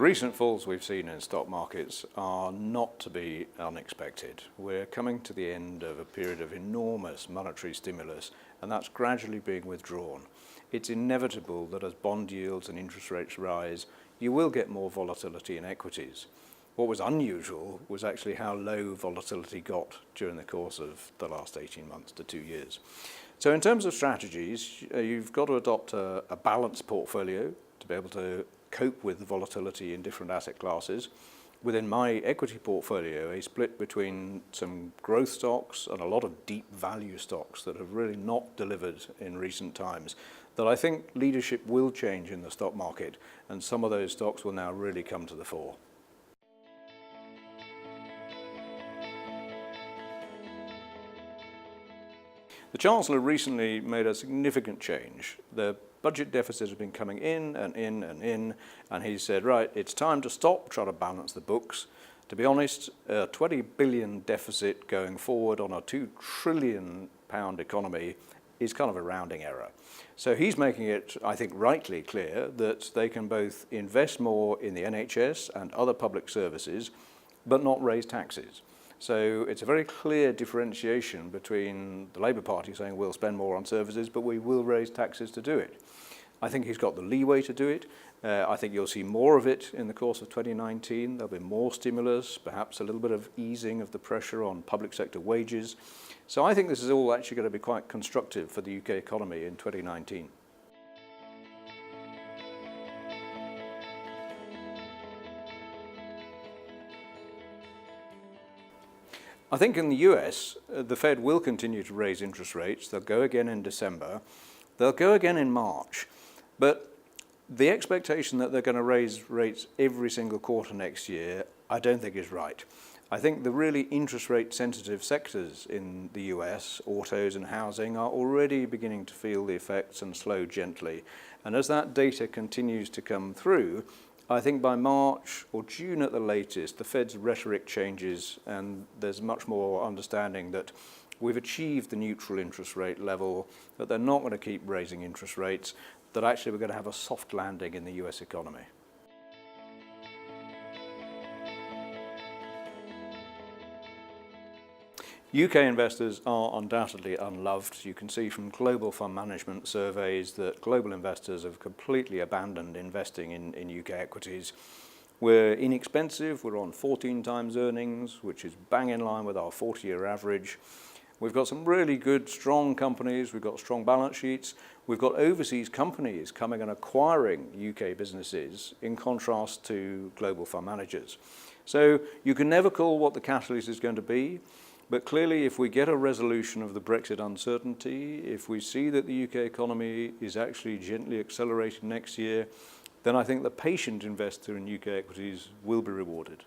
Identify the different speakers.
Speaker 1: recent falls we've seen in stock markets are not to be unexpected. We're coming to the end of a period of enormous monetary stimulus, and that's gradually being withdrawn. It's inevitable that as bond yields and interest rates rise, you will get more volatility in equities. What was unusual was actually how low volatility got during the course of the last 18 months to 2 years. So in terms of strategies, you've got to adopt a balanced portfolio to be able to cope with the volatility in different asset classes. Within my equity portfolio, a split between some growth stocks and a lot of deep value stocks that have really not delivered in recent times, that I think leadership will change in the stock market, and some of those stocks will now really come to the fore. The Chancellor recently made a significant change. The budget deficit has been coming in and in and in, and he said, right, it's time to stop trying to balance the books. To be honest, a 20 billion deficit going forward on a £2 trillion economy is kind of a rounding error. So he's making it, I think, rightly clear that they can both invest more in the NHS and other public services, but not raise taxes. So it's a very clear differentiation between the Labour Party saying we'll spend more on services, but we will raise taxes to do it. I think he's got the leeway to do it. I think you'll see more of it in the course of 2019. There'll be more stimulus, perhaps a little bit of easing of the pressure on public sector wages. So I think this is all actually going to be quite constructive for the UK economy in 2019. I think in the US, the Fed will continue to raise interest rates. They'll go again in December. They'll go again in March. But the expectation that they're going to raise rates every single quarter next year, I don't think is right. I think the really interest rate sensitive sectors in the US, autos and housing, are already beginning to feel the effects and slow gently. And as that data continues to come through, I think by March or June at the latest, the Fed's rhetoric changes and there's much more understanding that we've achieved the neutral interest rate level, that they're not going to keep raising interest rates, that actually we're going to have a soft landing in the US economy. UK investors are undoubtedly unloved. You can see from global fund management surveys that global investors have completely abandoned investing in UK equities. We're inexpensive, we're on 14 times earnings, which is bang in line with our 40-year average. We've got some really good, strong companies, we've got strong balance sheets, we've got overseas companies coming and acquiring UK businesses in contrast to global fund managers. So you can never call what the catalyst is going to be. But clearly, if we get a resolution of the Brexit uncertainty, if we see that the UK economy is actually gently accelerating next year, then I think the patient investor in UK equities will be rewarded.